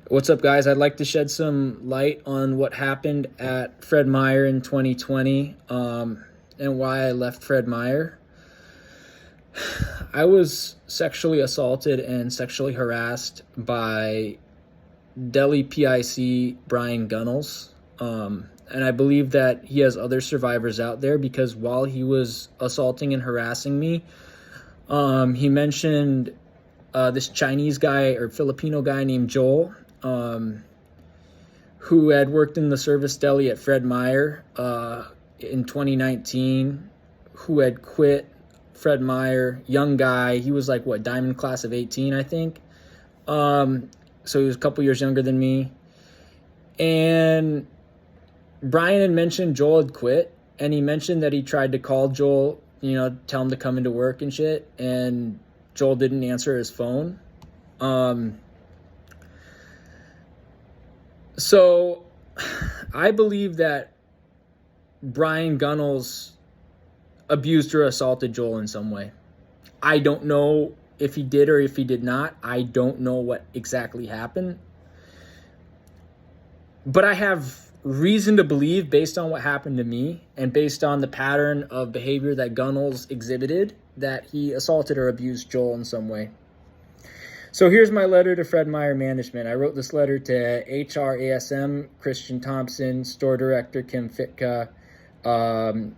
What's up, guys? I'd like to shed some light on what happened at Fred Meyer in 2020 and why I left Fred Meyer. I was sexually assaulted and sexually harassed by Deli PIC Brian Gunnels. And I believe that he has other survivors out there because while he was assaulting and harassing me, he mentioned this Chinese guy or Filipino guy named Joel, who had worked in the service deli at Fred Meyer in 2019, who had quit Fred Meyer, young guy. He was like, Dimond class of 18, I think. So he was a couple years younger than me. And Brian had mentioned Joel had quit, and he mentioned that he tried to call Joel, tell him to come into work and shit, and Joel didn't answer his phone. So I believe that Brian Gunnels abused or assaulted Joel in some way. I don't know if he did or if he did not. I don't know what exactly happened. But I have reason to believe, based on what happened to me and based on the pattern of behavior that Gunnels exhibited, that he assaulted or abused Joel in some way. So here's my letter to Fred Meyer management. I wrote this letter to HRASM, Christian Thompson, store director Kim Fitka, front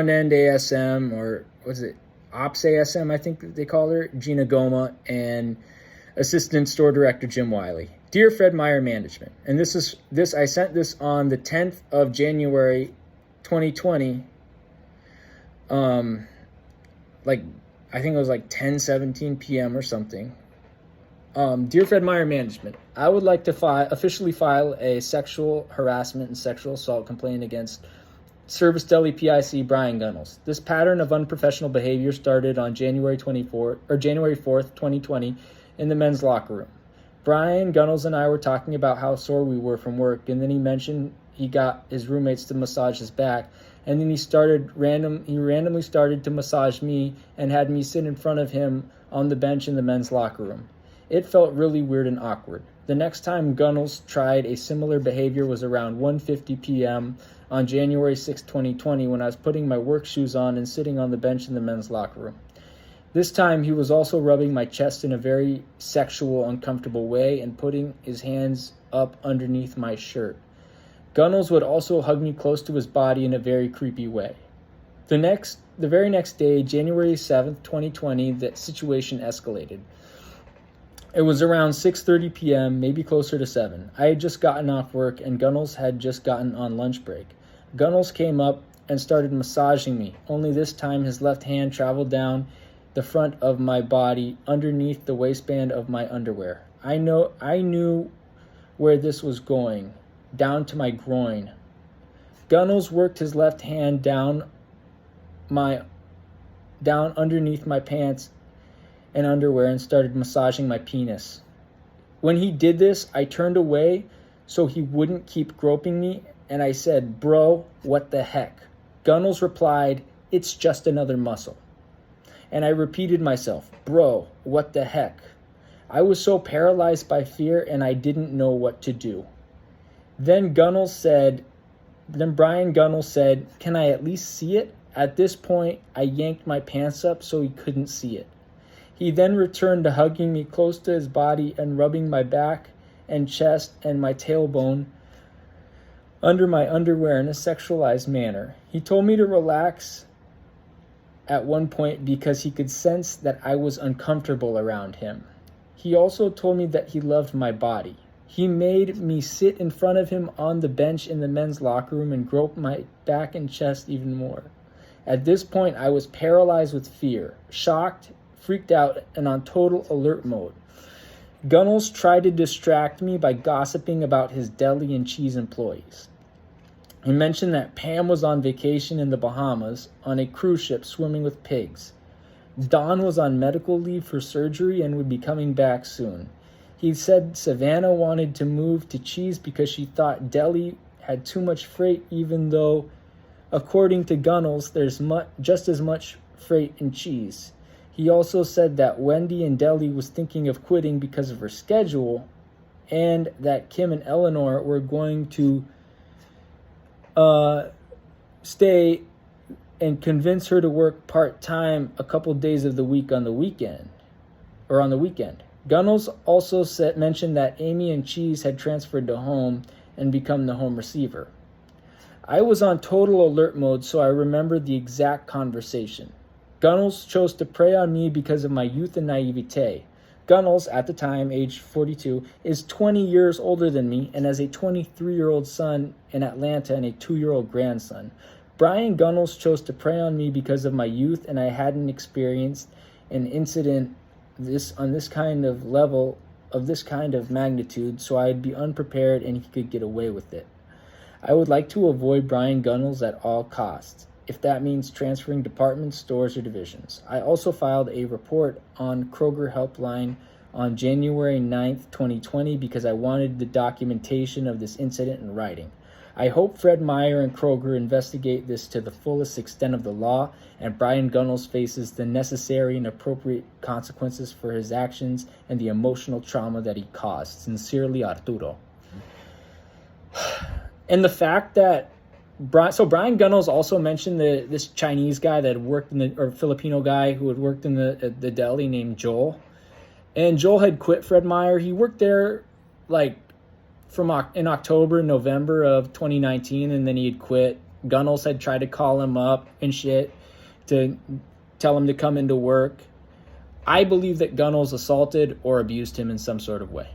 end ASM, or what's it, Ops ASM, I think they call her, Gina Goma, and assistant store director Jim Wiley. Dear Fred Meyer management, and I sent this on the 10th of January 2020, I think it was like 10:17 p.m. or something. Dear Fred Meyer management, I would like to officially file a sexual harassment and sexual assault complaint against Service Deli PIC Brian Gunnels. This pattern of unprofessional behavior started on January 4th, 2020 in the men's locker room. Brian Gunnels and I were talking about how sore we were from work, and then he mentioned he got his roommates to massage his back, and then he randomly started to massage me and had me sit in front of him on the bench in the men's locker room. It felt really weird and awkward. The next time Gunnels tried a similar behavior was around 1:50 p.m. on January 6, 2020, when I was putting my work shoes on and sitting on the bench in the men's locker room. This time, he was also rubbing my chest in a very sexual, uncomfortable way and putting his hands up underneath my shirt. Gunnels would also hug me close to his body in a very creepy way. The very next day, January 7th, 2020, the situation escalated. It was around 6:30 p.m., maybe closer to 7. I had just gotten off work and Gunnels had just gotten on lunch break. Gunnels came up and started massaging me, only this time his left hand traveled down the front of my body underneath the waistband of my underwear. I knew where this was going, down to my groin. Gunnels worked his left hand down underneath my pants and underwear and started massaging my penis. When he did this, I turned away so he wouldn't keep groping me, and I said, "Bro, what the heck?" Gunnels replied, "It's just another muscle." And I repeated myself, "Bro, what the heck?" I was so paralyzed by fear and I didn't know what to do. Then Brian Gunnels said, "Can I at least see it?" At this point, I yanked my pants up so he couldn't see it. He then returned to hugging me close to his body and rubbing my back and chest and my tailbone under my underwear in a sexualized manner. He told me to relax at one point because he could sense that I was uncomfortable around him. He also told me that he loved my body. He made me sit in front of him on the bench in the men's locker room and grope my back and chest even more. At this point, I was paralyzed with fear, shocked, freaked out, and on total alert mode. Gunnels tried to distract me by gossiping about his deli and cheese employees. He mentioned that Pam was on vacation in the Bahamas on a cruise ship swimming with pigs. Dawn was on medical leave for surgery and would be coming back soon. He said Savannah wanted to move to cheese because she thought Deli had too much freight, even though, according to Gunnels, there's just as much freight in cheese. He also said that Wendy in Deli was thinking of quitting because of her schedule and that Kim and Eleanor were going to stay and convince her to work part-time a couple days of the week on the weekend. Gunnels also mentioned that Amy and Cheese had transferred to home and become the home receiver. I was on total alert mode, so I remembered the exact conversation. Gunnels chose to prey on me because of my youth and naivete. Gunnels, at the time, age 42, is 20 years older than me and has a 23-year-old son in Atlanta and a 2-year-old grandson. Brian Gunnels chose to prey on me because of my youth, and I hadn't experienced an incident on this kind of level, of this kind of magnitude, so I'd be unprepared and he could get away with it. I would like to avoid Brian Gunnels at all costs, if that means transferring departments, stores, or divisions. I also filed a report on Kroger Helpline on January 9th, 2020, because I wanted the documentation of this incident in writing. I hope Fred Meyer and Kroger investigate this to the fullest extent of the law, and Brian Gunnels faces the necessary and appropriate consequences for his actions and the emotional trauma that he caused. Sincerely, Arturo. And the fact that Brian Gunnels also mentioned this Chinese guy that had worked or Filipino guy who had worked in the deli named Joel. And Joel had quit Fred Meyer. He worked there in October, November of 2019, and then he had quit. Gunnels had tried to call him up and shit to tell him to come into work. I believe that Gunnels assaulted or abused him in some sort of way.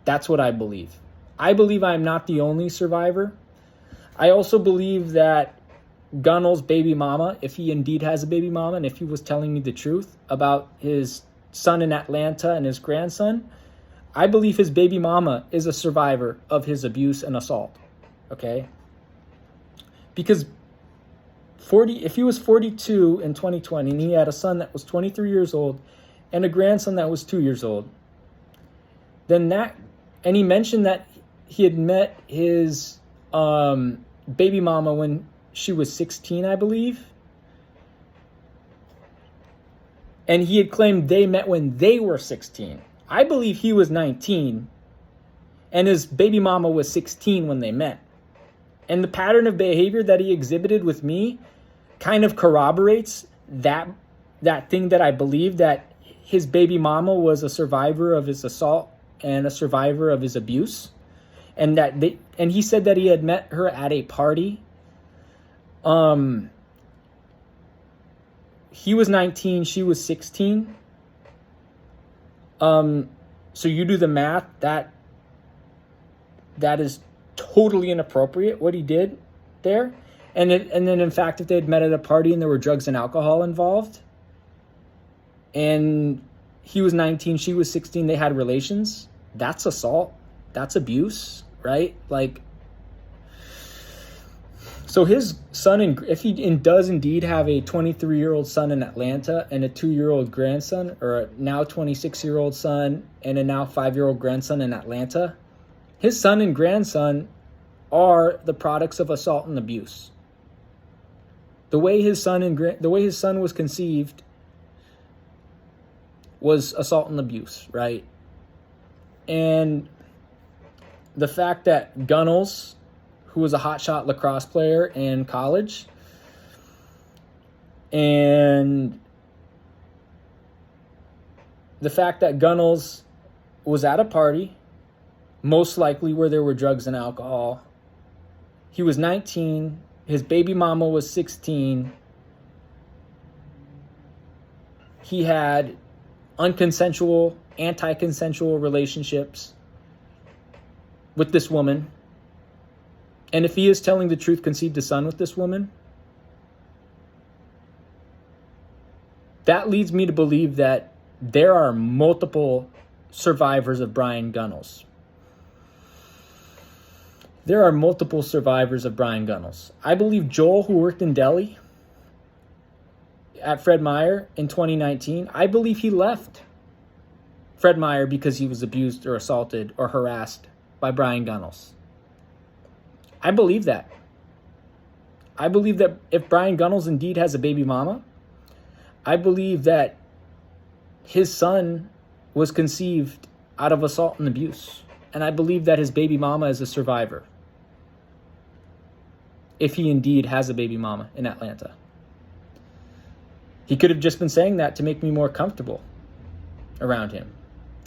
That's what I believe. I believe I'm not the only survivor. I also believe that Gunnels' baby mama, if he indeed has a baby mama, and if he was telling me the truth about his son in Atlanta and his grandson, I believe his baby mama is a survivor of his abuse and assault. Okay? Because if he was 42 in 2020 and he had a son that was 23 years old and a grandson that was 2 years old, and he mentioned that he had met his baby mama when she was 16, I believe. And he had claimed they met when they were 16. I believe he was 19 and his baby mama was 16 when they met. And the pattern of behavior that he exhibited with me kind of corroborates that thing that I believe, that his baby mama was a survivor of his assault and a survivor of his abuse. And he said that he had met her at a party. He was 19, she was 16. So you do the math, that is totally inappropriate what he did there. And then in fact, if they had met at a party and there were drugs and alcohol involved, and he was 19, she was 16, they had relations, that's assault, that's abuse, right? So his son, if he does indeed have a 23-year-old son in Atlanta and a 2-year-old grandson, or a now 26-year-old son and a now 5-year-old grandson in Atlanta, his son and grandson are the products of assault and abuse. The way his son was conceived was assault and abuse, right? And the fact that Gunnels, who was a hotshot lacrosse player in college, and the fact that Gunnels was at a party, most likely where there were drugs and alcohol. He was 19, his baby mama was 16. He had unconsensual, anti-consensual relationships with this woman. And if he is telling the truth, conceived a son with this woman, that leads me to believe that there are multiple survivors of Brian Gunnels. There are multiple survivors of Brian Gunnels. I believe Joel, who worked in Deli at Fred Meyer in 2019, I believe he left Fred Meyer because he was abused or assaulted or harassed by Brian Gunnels. I believe that. I believe that if Brian Gunnels indeed has a baby mama, I believe that his son was conceived out of assault and abuse. And I believe that his baby mama is a survivor. If he indeed has a baby mama in Atlanta. He could have just been saying that to make me more comfortable around him,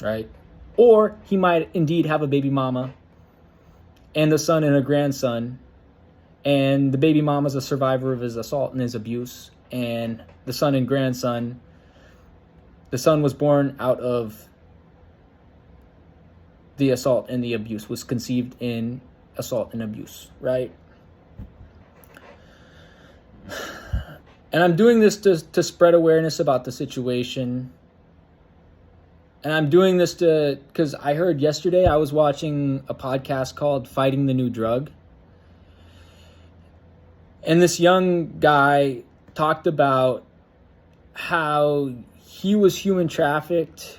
right? Or he might indeed have a baby mama and a son and a grandson, and the baby mama's a survivor of his assault and his abuse, and the son and grandson, the son was born out of the assault and the abuse, was conceived in assault and abuse, right? And I'm doing this to spread awareness about the situation. And I'm doing this because I heard yesterday, I was watching a podcast called Fighting the New Drug. And this young guy talked about how he was human trafficked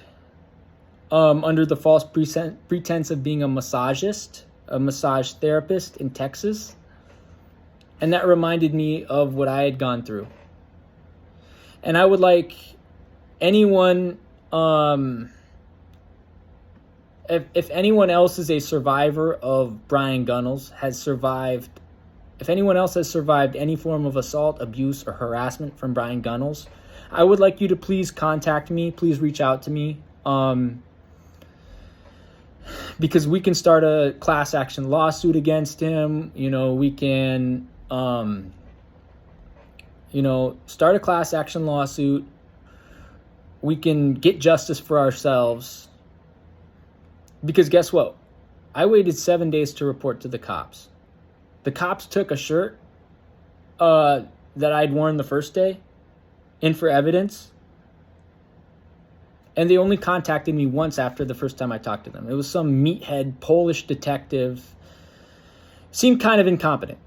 under the false pretense of being a massagist, a massage therapist in Texas. And that reminded me of what I had gone through. And I would like anyone, if anyone else is a survivor of Brian Gunnels, if anyone else has survived any form of assault, abuse, or harassment from Brian Gunnels, I would like you to please contact me. Please reach out to me. Because we can start a class action lawsuit against him. We can, start a class action lawsuit. We can get justice for ourselves. Because guess what? I waited 7 days to report to the cops. The cops took a shirt that I'd worn the first day in for evidence. And they only contacted me once after the first time I talked to them. It was some meathead Polish detective. Seemed kind of incompetent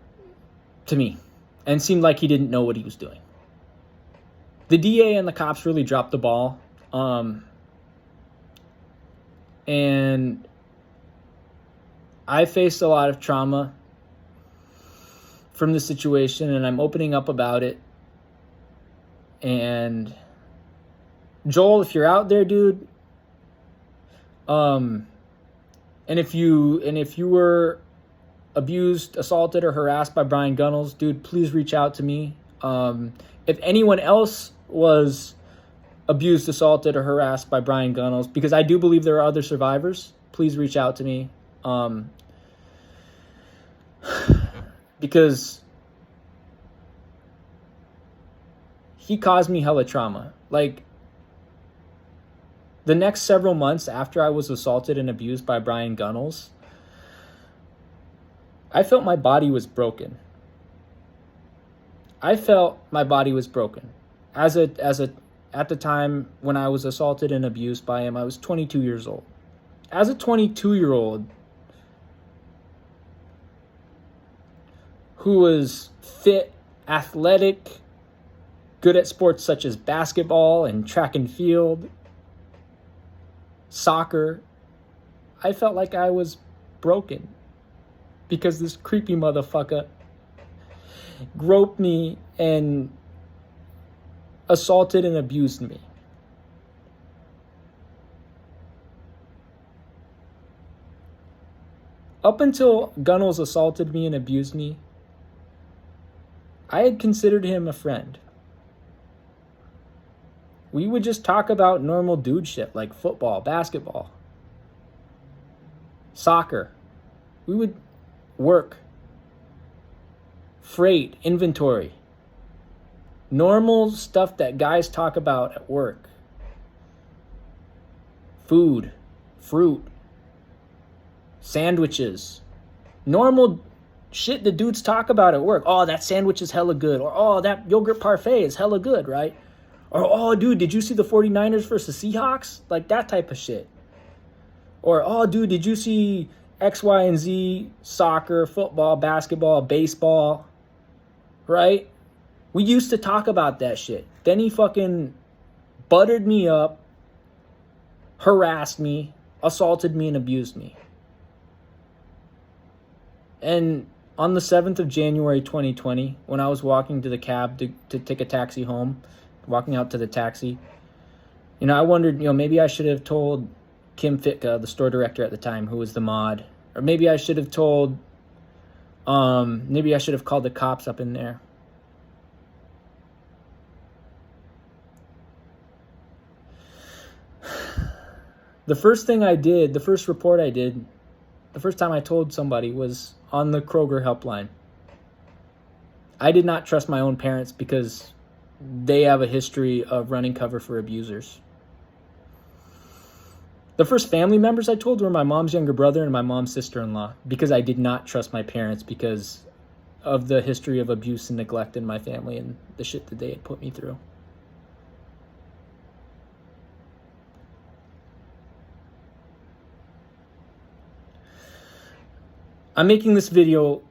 to me. And seemed like he didn't know what he was doing. The DA and the cops really dropped the ball. And I faced a lot of trauma from the situation, and I'm opening up about it. And Joel, if you're out there, dude, and if you were abused, assaulted, or harassed by Brian Gunnels, dude, please reach out to me. If anyone else was abused, assaulted, or harassed by Brian Gunnels, because I do believe there are other survivors, please reach out to me. Because he caused me hella trauma. Like, the next several months after I was assaulted and abused by Brian Gunnels, I felt my body was broken. At the time when I was assaulted and abused by him, I was 22 years old. As a 22-year-old who was fit, athletic, good at sports such as basketball and track and field, soccer, I felt like I was broken because this creepy motherfucker groped me and assaulted and abused me. Up until Gunnels assaulted me and abused me, I had considered him a friend. We would just talk about normal dude shit like football, basketball, soccer. We would work, freight, inventory. Normal stuff that guys talk about at work. Food, fruit, sandwiches. Normal shit that dudes talk about at work. Oh, that sandwich is hella good. Or, oh, that yogurt parfait is hella good, right? Or, oh, dude, did you see the 49ers versus Seahawks? Like that type of shit. Or, oh, dude, did you see X, Y, and Z, soccer, football, basketball, baseball, right? We used to talk about that shit. Then he fucking buttered me up, harassed me, assaulted me, and abused me. And on the 7th of January, 2020, when I was walking to the cab to take a taxi home, walking out to the taxi, I wondered, maybe I should have told Kim Fitka, the store director at the time, who was the mod. Or maybe I should have told, maybe I should have called the cops up in there. The first thing I did, the first report I did, the first time I told somebody was on the Kroger helpline. I did not trust my own parents because they have a history of running cover for abusers. The first family members I told were my mom's younger brother and my mom's sister-in-law, because I did not trust my parents because of the history of abuse and neglect in my family and the shit that they had put me through. I'm making this video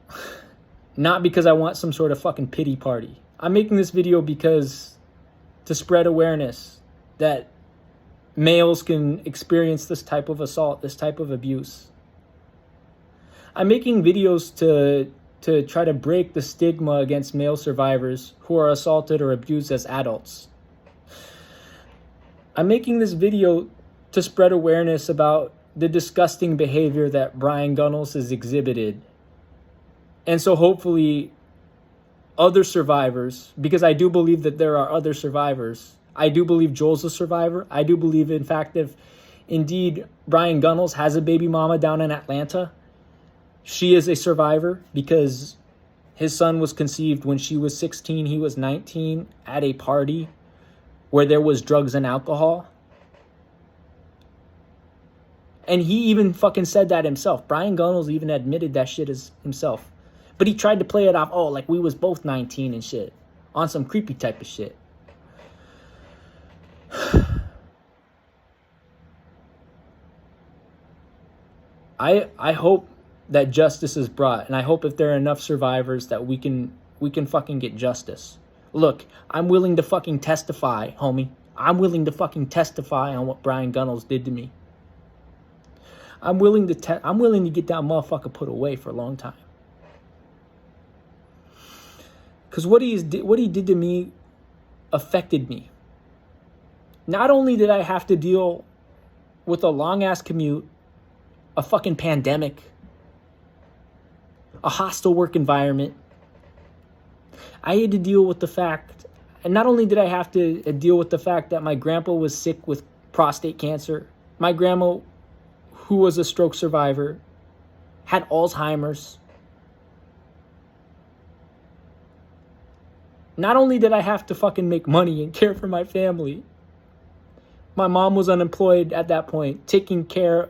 not because I want some sort of fucking pity party. I'm making this video because to spread awareness that males can experience this type of assault, this type of abuse. I'm making videos to try to break the stigma against male survivors who are assaulted or abused as adults. I'm making this video to spread awareness about the disgusting behavior that Brian Gunnels has exhibited. And so hopefully other survivors, because I do believe that there are other survivors. I do believe Joel's a survivor. I do believe, in fact, if indeed Brian Gunnels has a baby mama down in Atlanta, she is a survivor because his son was conceived when she was 16, he was 19, at a party where there was drugs and alcohol. And he even fucking said that himself. Brian Gunnels even admitted that shit as himself. But he tried to play it off, oh, like we was both 19 and shit. On some creepy type of shit. I hope that justice is brought. And I hope if there are enough survivors that we can fucking get justice. Look, I'm willing to fucking testify, homie. I'm willing to fucking testify on what Brian Gunnels did to me. I'm willing to get that motherfucker put away for a long time. Because what he did to me affected me. Not only did I have to deal with a long-ass commute, a fucking pandemic, a hostile work environment, I had to deal with the fact, and not only did I have to deal with the fact that my grandpa was sick with prostate cancer, my grandma, who was a stroke survivor, had Alzheimer's. Not only did I have to fucking make money and care for my family, my mom was unemployed at that point, taking care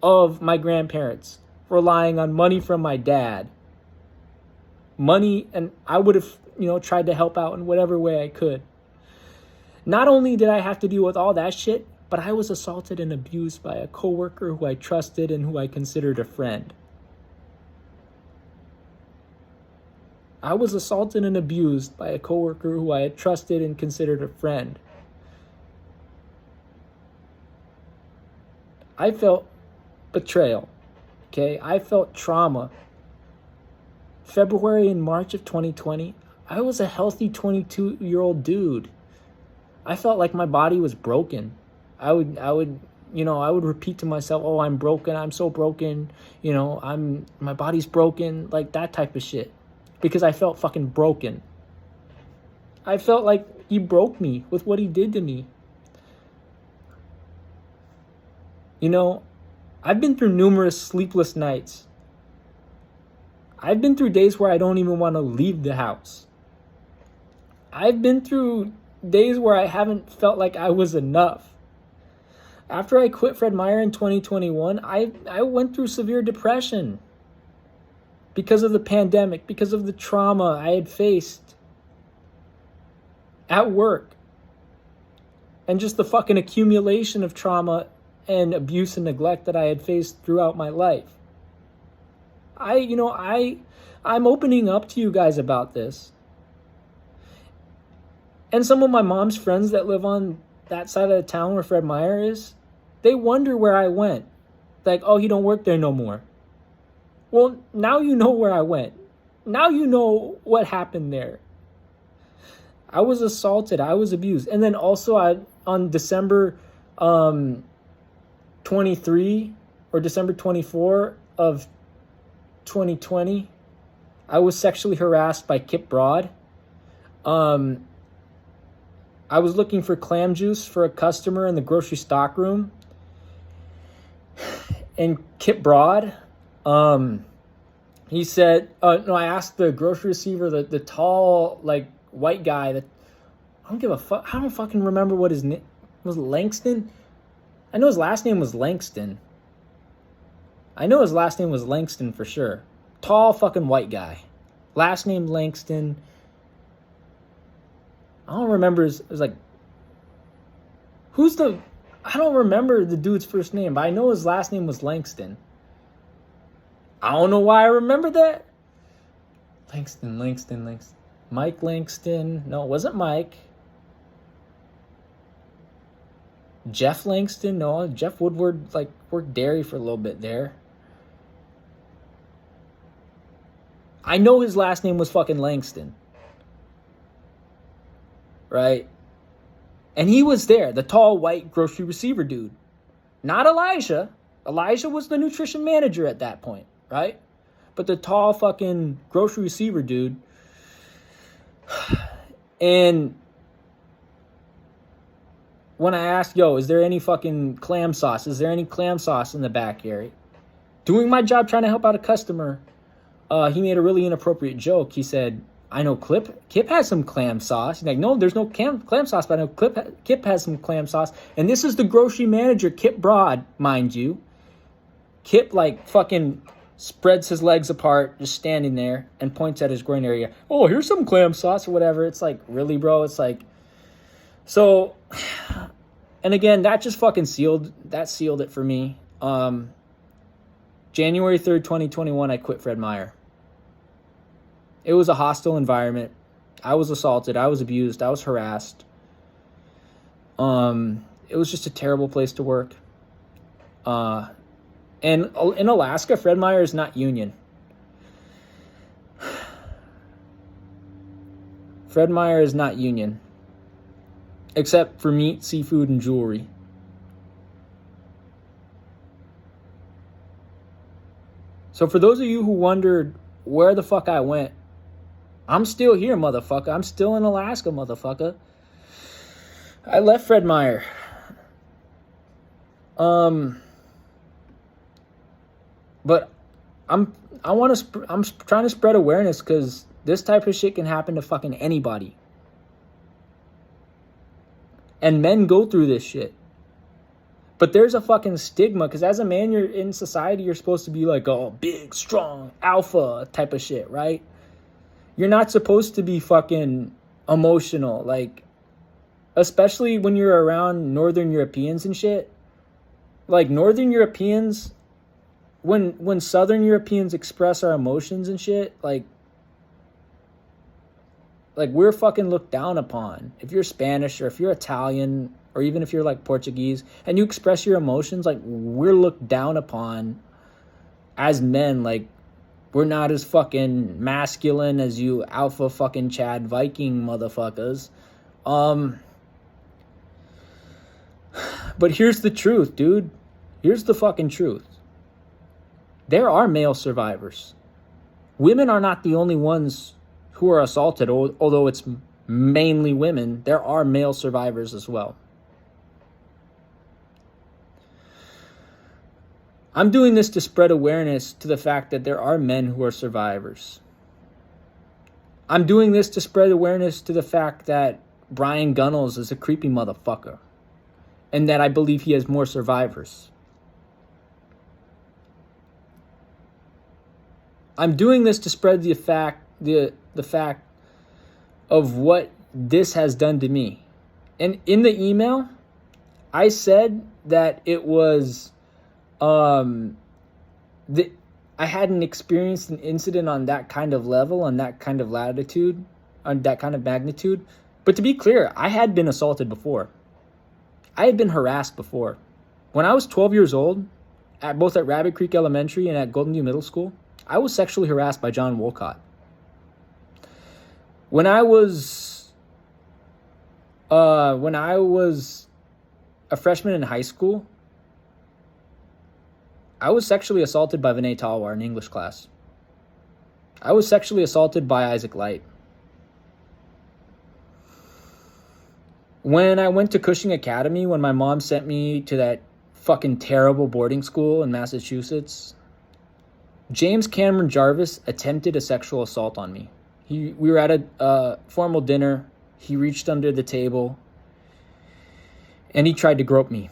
of my grandparents, relying on money from my dad. Money, and I would have, tried to help out in whatever way I could. Not only did I have to deal with all that shit, but I was assaulted and abused by a coworker who I trusted and who I considered a friend. I was assaulted and abused by a coworker who I had trusted and considered a friend. I felt betrayal, okay? I felt trauma. February and March of 2020, I was a healthy 22-year-old dude. I felt like my body was broken. I would repeat to myself, oh, I'm broken, I'm so broken, my body's broken, like that type of shit. Because I felt fucking broken. I felt like he broke me with what he did to me. I've been through numerous sleepless nights. I've been through days where I don't even want to leave the house. I've been through days where I haven't felt like I was enough. After I quit Fred Meyer in 2021, I went through severe depression because of the pandemic, because of the trauma I had faced at work, and just the fucking accumulation of trauma and abuse and neglect that I had faced throughout my life. I'm opening up to you guys about this. And some of my mom's friends that live on that side of the town where Fred Meyer is, they wonder where I went. Like, oh, he don't work there no more. Well, now you know where I went. Now you know what happened there. I was assaulted. I was abused. And then also on December 20th 23 or December 24 of 2020, I was sexually harassed by Kip Broad. I was looking for clam juice for a customer in the grocery stock room. And Kip Broad, he said, no, I asked the grocery receiver, the tall, like, white guy that, I don't give a fuck, I don't fucking remember what his name was. Langston? I know his last name was Langston. I know his last name was Langston for sure. Tall fucking white guy. Last name Langston. I don't remember it was like, I don't remember the dude's first name, but I know his last name was Langston. I don't know why I remember that. Langston. Mike Langston. No, it wasn't Mike. Jeff Langston. No, Jeff Woodward, like, worked dairy for a little bit there. I know his last name was fucking Langston. Right? And he was there, the tall white grocery receiver dude. Not Elijah. Elijah was the nutrition manager at that point, right? But the tall fucking grocery receiver dude. And when I asked, yo, is there any fucking clam sauce? Is there any clam sauce in the back area? Doing my job trying to help out a customer, he made a really inappropriate joke. He said, I know Kip has some clam sauce. He's like, no, there's no clam sauce, but I know Kip has some clam sauce. And this is the grocery manager, Kip Broad, mind you. Kip, like, fucking spreads his legs apart, just standing there, and points at his groin area. Oh, here's some clam sauce or whatever. It's like, really, bro? It's like, so, and again, that just fucking sealed it for me. January 3rd, 2021, I quit Fred Meyer. It was a hostile environment. I was assaulted. I was abused. I was harassed. It was just a terrible place to work. And in Alaska, Fred Meyer is not union. Fred Meyer is not union. Except for meat, seafood, and jewelry. So for those of you who wondered where the fuck I went, I'm still here, motherfucker. I'm still in Alaska, motherfucker. I left Fred Meyer. But I'm trying to spread awareness because this type of shit can happen to fucking anybody. And men go through this shit. But there's a fucking stigma because as a man, you're in society, you're supposed to be like, oh, big, strong, alpha type of shit, right? You're not supposed to be fucking emotional, like, especially when you're around Northern Europeans and shit. Like, Northern Europeans, when Southern Europeans express our emotions and shit, like we're fucking looked down upon. If you're Spanish or if you're Italian or even if you're like Portuguese and you express your emotions, like, we're looked down upon as men. Like, we're not as fucking masculine as you alpha fucking Chad Viking motherfuckers. But here's the truth, dude. Here's the fucking truth. There are male survivors. Women are not the only ones who are assaulted, although it's mainly women. There are male survivors as well. I'm doing this to spread awareness to the fact that there are men who are survivors. I'm doing this to spread awareness to the fact that Brian Gunnells is a creepy motherfucker. And that I believe he has more survivors. I'm doing this to spread the fact of what this has done to me. And in the email, I said that it was I hadn't experienced an incident on that kind of level, on that kind of latitude, on that kind of magnitude. But to be clear, I had been assaulted before. I had been harassed before. When I was 12 years old, both at Rabbit Creek Elementary and at Golden View Middle School, I was sexually harassed by John Wolcott. When I was a freshman in high school, I was sexually assaulted by Vinay Talwar in English class. I was sexually assaulted by Isaac Light. When I went to Cushing Academy, when my mom sent me to that fucking terrible boarding school in Massachusetts, James Cameron Jarvis attempted a sexual assault on me. We were at a formal dinner. He reached under the table and he tried to grope me.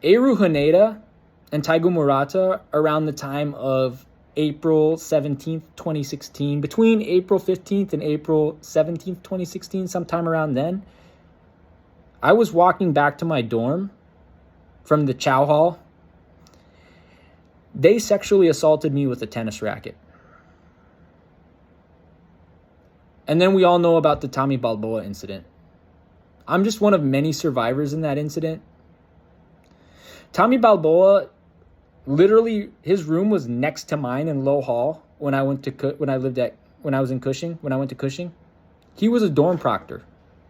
Eru Haneda and Taigu Murata, around the time of April 17th, 2016, between April 15th and April 17th, 2016, sometime around then, I was walking back to my dorm from the chow hall. They sexually assaulted me with a tennis racket. And then we all know about the Tommy Balboa incident. I'm just one of many survivors in that incident. Tommy Balboa, literally, his room was next to mine in Low Hall when I went to when I was in Cushing. When I went to Cushing, he was a dorm proctor.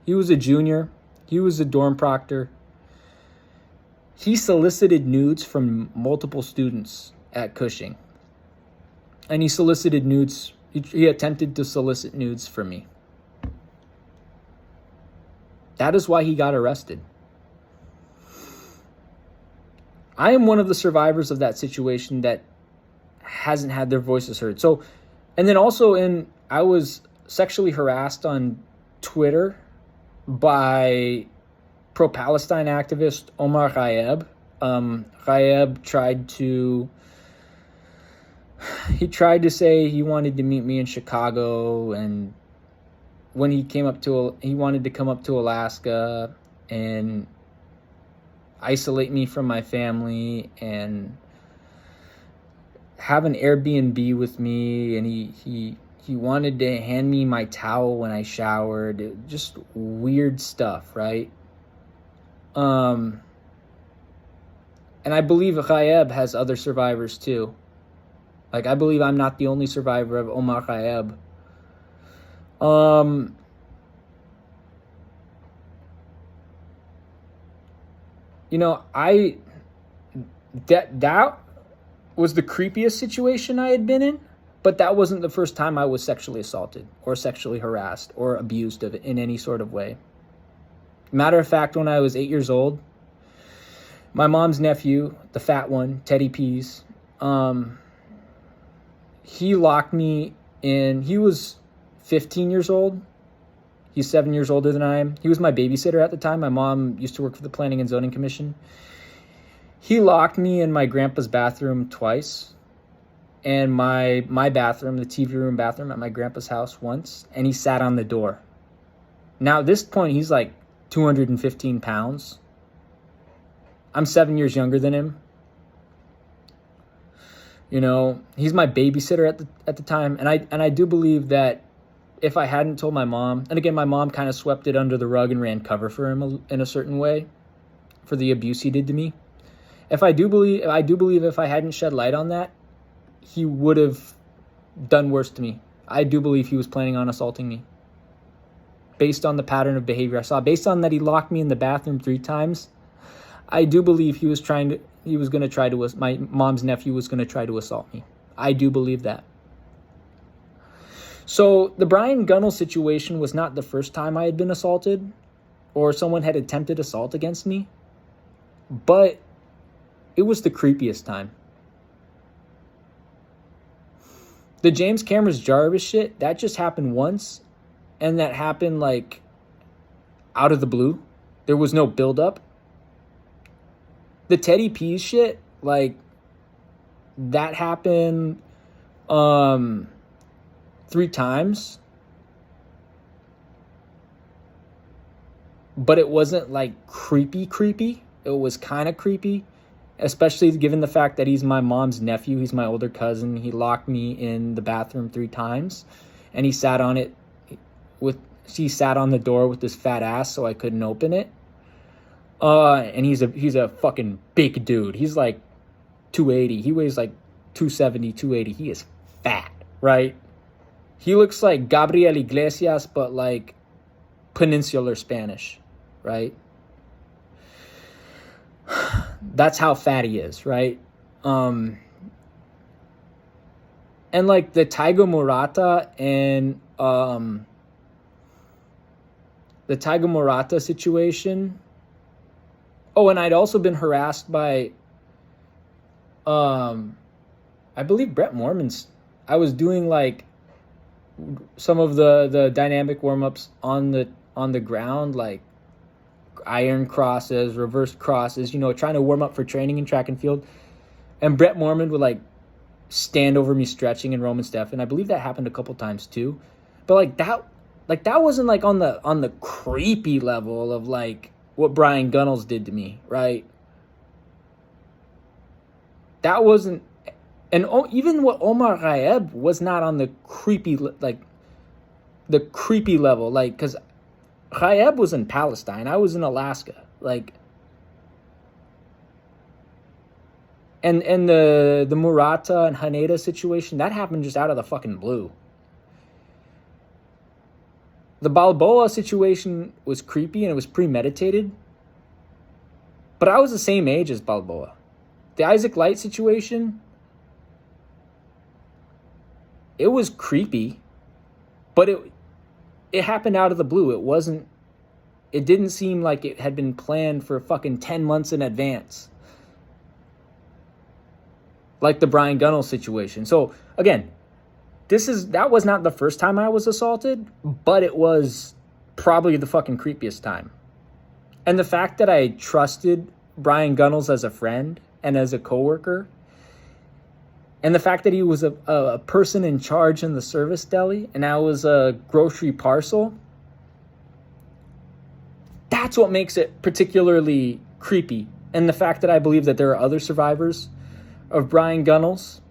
He was a junior. He was a dorm proctor. He solicited nudes from multiple students at Cushing, and he solicited nudes. He attempted to solicit nudes from me. That is why he got arrested. I am one of the survivors of that situation that hasn't had their voices heard. So, and then also I was sexually harassed on Twitter by pro-Palestine activist Omar Ghayeb. Ghayeb tried to say he wanted to meet me in Chicago, and when he wanted to come up to Alaska and isolate me from my family and have an Airbnb with me, and he wanted to hand me my towel when I showered. Just weird stuff, right? And I believe Ghayeb has other survivors too. Like, I believe I'm not the only survivor of Omar Ghayeb. You know, that was the creepiest situation I had been in, but that wasn't the first time I was sexually assaulted or sexually harassed or abused in any sort of way. Matter of fact, when I was 8 years old, my mom's nephew, the fat one, Teddy Pease, he locked me in. He was 15 years old. He's 7 years older than I am. He was my babysitter at the time. My mom used to work for the Planning and Zoning Commission. He locked me in my grandpa's bathroom twice, and my bathroom, the TV room bathroom at my grandpa's house once, and he sat on the door. Now, at this point, he's like 215 pounds. I'm 7 years younger than him. You know, he's my babysitter at the time, and I do believe that if I hadn't told my mom, and again, my mom kind of swept it under the rug and ran cover for him in a certain way for the abuse he did to me. I do believe if I hadn't shed light on that, he would have done worse to me. I do believe he was planning on assaulting me. Based on the pattern of behavior I saw, based on that he locked me in the bathroom 3 times, I do believe my mom's nephew was going to try to assault me. I do believe that. So the Brian Gunnells situation was not the first time I had been assaulted or someone had attempted assault against me, but it was the creepiest time. The James Cameron Jarvis shit, that just happened once, and that happened like out of the blue. There was no build-up. The Teddy Pease shit, like, that happened 3 times. But it wasn't like creepy. It was kind of creepy, especially given the fact that he's my mom's nephew. He's my older cousin. He locked me in the bathroom 3 times, and he sat on the door with his fat ass so I couldn't open it. And he's a fucking big dude. He's like 280. He weighs like 270, 280. He is fat, right? He looks like Gabriel Iglesias, but like peninsular Spanish, right? That's how fat he is, right? And like the Taiga Murata and the Taiga Murata situation. Oh, and I'd also been harassed by I believe Brett Mormon's. I was doing like some of the dynamic warm-ups on the ground, like iron crosses, reverse crosses, trying to warm up for training in track and field. And Brett Mormon would like stand over me stretching in Roman Steph, and I believe that happened a couple times too. But that wasn't like on the creepy level of like what Brian Gunnels did to me, right? That wasn't, and even what Omar Ghaeb was not on the creepy level, like, because Ghaeb was in Palestine, I was in Alaska, like, and the Murata and Haneda situation, that happened just out of the fucking blue. The Balboa situation was creepy and it was premeditated, but I was the same age as Balboa. The Isaac Light situation, it was creepy, but it happened out of the blue. It didn't seem like it had been planned for fucking 10 months in advance. Like the Brian Gunnell situation. So again, that was not the first time I was assaulted, but it was probably the fucking creepiest time. And the fact that I trusted Brian Gunnels as a friend and as a coworker, and the fact that he was a person in charge in the service deli and I was a grocery parcel, that's what makes it particularly creepy. And the fact that I believe that there are other survivors of Brian Gunnels,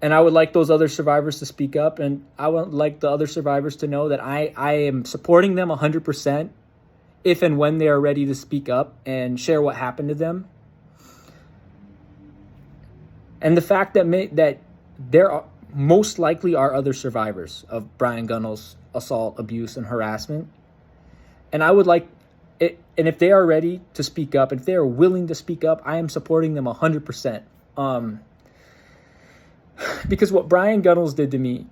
and I would like those other survivors to speak up, and I would like the other survivors to know that I am supporting them 100% if and when they are ready to speak up and share what happened to them. And the fact that there are most likely are other survivors of Brian Gunnels' assault, abuse, and harassment. And I would like it, and if they are ready to speak up, if they are willing to speak up, I am supporting them 100%. Because what Brian Gunnels did to me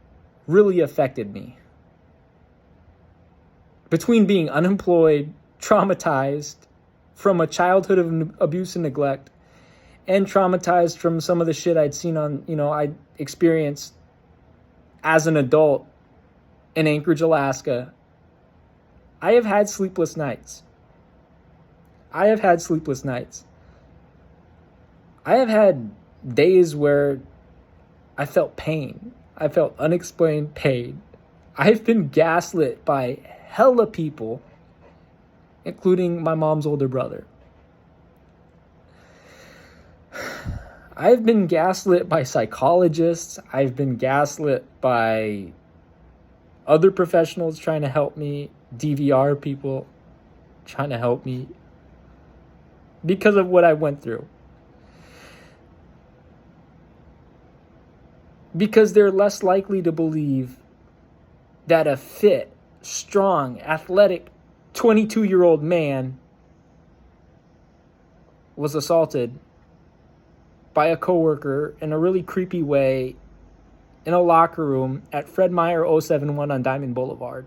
really affected me. Between being unemployed, traumatized from a childhood of abuse and neglect, and traumatized from some of the shit I'd seen I experienced as an adult in Anchorage, Alaska, I have had sleepless nights. I have had days where I felt pain. I felt unexplained pain. I've been gaslit by hella people, including my mom's older brother. I've been gaslit by psychologists. I've been gaslit by other professionals trying to help me, DVR people trying to help me, because of what I went through. Because they're less likely to believe that a fit, strong, athletic 22-year-old man was assaulted by a coworker in a really creepy way in a locker room at Fred Meyer 071 on Dimond Boulevard.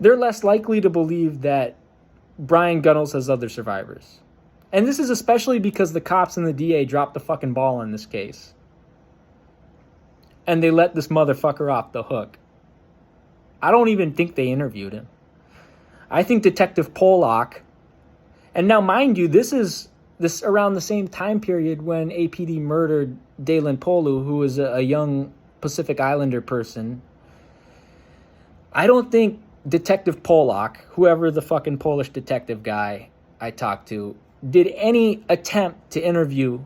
They're less likely to believe that Brian Gunnels has other survivors. And this is especially because the cops and the DA dropped the fucking ball in this case. And they let this motherfucker off the hook. I don't even think they interviewed him. I think Detective Pollock, and now mind you, this around the same time period when APD murdered Dalen Polu, who was a young Pacific Islander person. I don't think Detective Pollock, whoever the fucking Polish detective guy I talked to, did any attempt to interview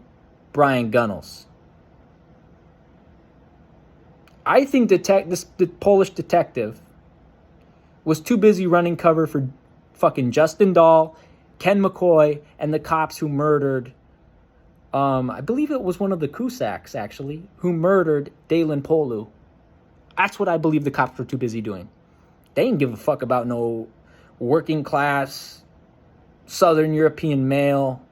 Brian Gunnels. I think the Polish detective was too busy running cover for fucking Justin Dahl, Ken McCoy, and the cops who murdered, I believe it was one of the Cusacks, actually, who murdered Dalen Polu. That's what I believe the cops were too busy doing. They didn't give a fuck about no working class, Southern European male,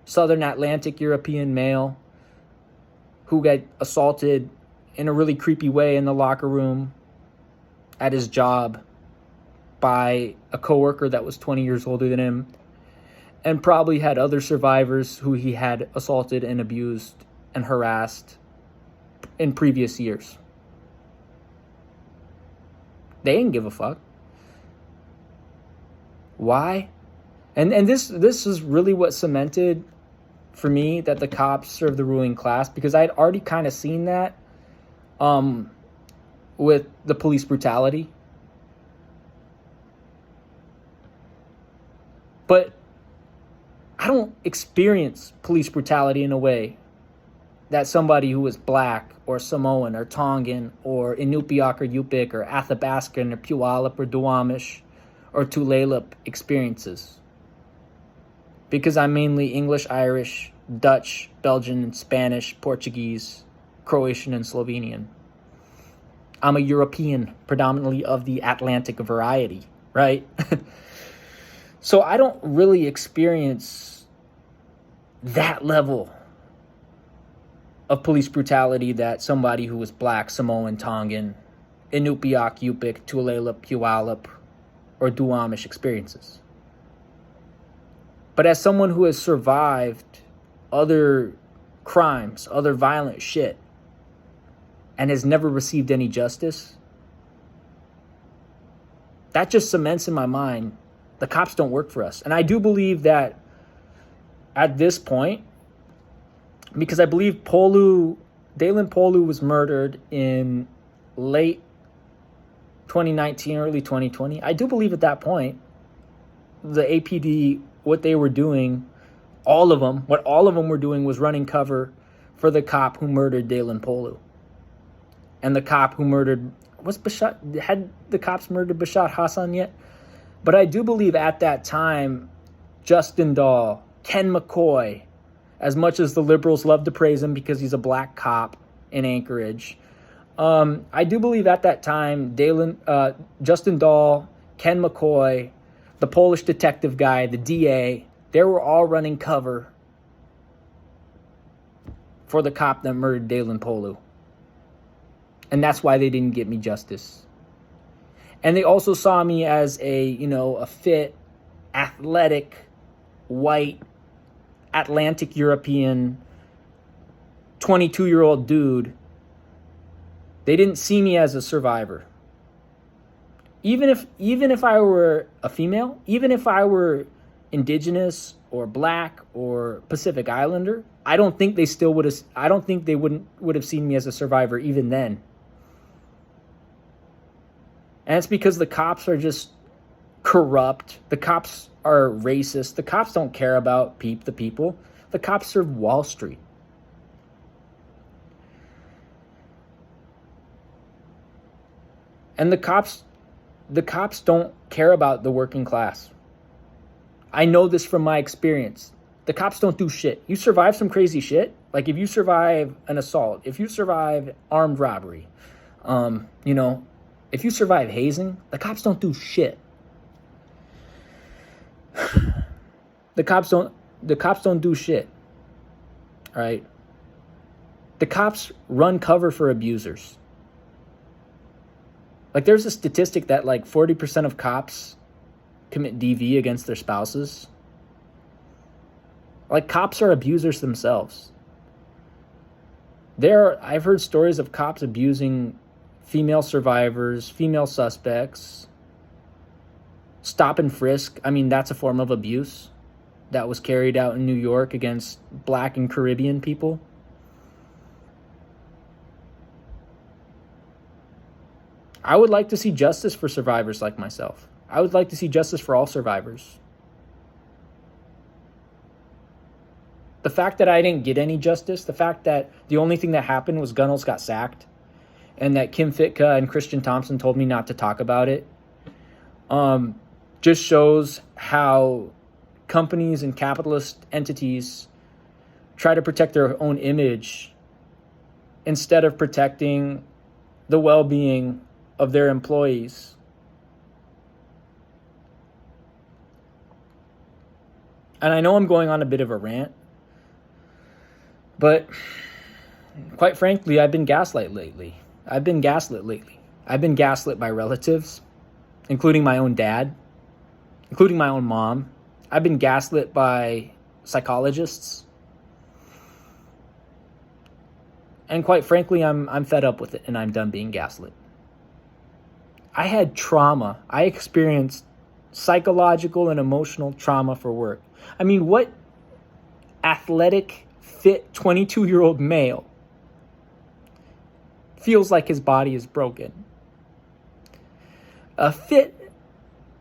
Southern Atlantic European male who got assaulted in a really creepy way in the locker room at his job by a coworker that was 20 years older than him, and probably had other survivors who he had assaulted and abused and harassed in previous years. They didn't give a fuck. Why? And this is really what cemented for me that the cops serve the ruling class, because I'd already kind of seen that with the police brutality. But I don't experience police brutality in a way that somebody who is black or Samoan or Tongan or Inupiaq or Yupik or Athabascan or Puyallup or Duwamish or Tulalip experiences. Because I'm mainly English, Irish, Dutch, Belgian, and Spanish, Portuguese, Croatian, and Slovenian. I'm a European, predominantly of the Atlantic variety, right? So I don't really experience that level of police brutality that somebody who is black, Samoan, Tongan, Inupiaq, Yupik, Tulalip, Puyallup, or Duwamish experiences. But as someone who has survived other crimes, other violent shit, and has never received any justice, that just cements in my mind the cops don't work for us. And I do believe that at this point, because I believe Dalen Polu was murdered in late 2019, early 2020. I do believe at that point, the APD, what they were doing, all of them were doing was running cover for the cop who murdered Dalen Polu. And the cop who murdered, had the cops murdered Bashar Hassan yet? But I do believe at that time, Justin Dahl, Ken McCoy, as much as the liberals love to praise him because he's a black cop in Anchorage, I do believe at that time, Justin Dahl, Ken McCoy, the Polish detective guy, the DA, they were all running cover for the cop that murdered Dalen Polu. And that's why they didn't get me justice. And they also saw me as a fit, athletic, white, Atlantic European, 22-year-old dude. They didn't see me as a survivor. Even if I were a female, even if I were indigenous or black or Pacific Islander, I don't think they would have seen me as a survivor even then. And it's because the cops are just corrupt. The cops are racist. The cops don't care about the people. The cops serve Wall Street. And the cops don't care about the working class. I know this from my experience. The cops don't do shit. You survive some crazy shit. Like if you survive an assault, if you survive armed robbery, if you survive hazing, the cops don't do shit. The cops don't do shit. All right? The cops run cover for abusers. Like there's a statistic that like 40% of cops commit DV against their spouses. Like cops are abusers themselves. I've heard stories of cops abusing female survivors, female suspects. Stop and frisk. I mean, that's a form of abuse that was carried out in New York against Black and Caribbean people. I would like to see justice for survivors like myself. I would like to see justice for all survivors. The fact that I didn't get any justice, the fact that the only thing that happened was Gunnels got sacked, and that Kim Fitka and Christian Thompson told me not to talk about it, just shows how companies and capitalist entities try to protect their own image instead of protecting the well-being of their employees. And I know I'm going on a bit of a rant, but quite frankly, I've been gaslit lately. I've been gaslit by relatives, including my own dad, including my own mom. I've been gaslit by psychologists. And quite frankly, I'm fed up with it, and I'm done being gaslit. I had trauma. I experienced psychological and emotional trauma for work. I mean, what athletic, fit 22-year-old male feels like his body is broken? A fit,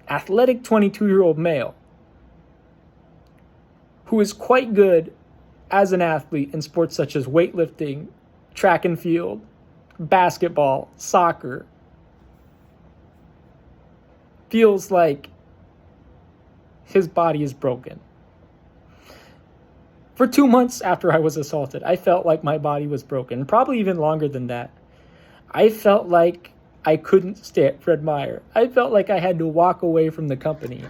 athletic 22-year-old male who is quite good as an athlete in sports such as weightlifting, track and field, basketball, soccer, feels like his body is broken. For 2 months after I was assaulted, I felt like my body was broken, probably even longer than that. I felt like I couldn't stay at Fred Meyer. I felt like I had to walk away from the company.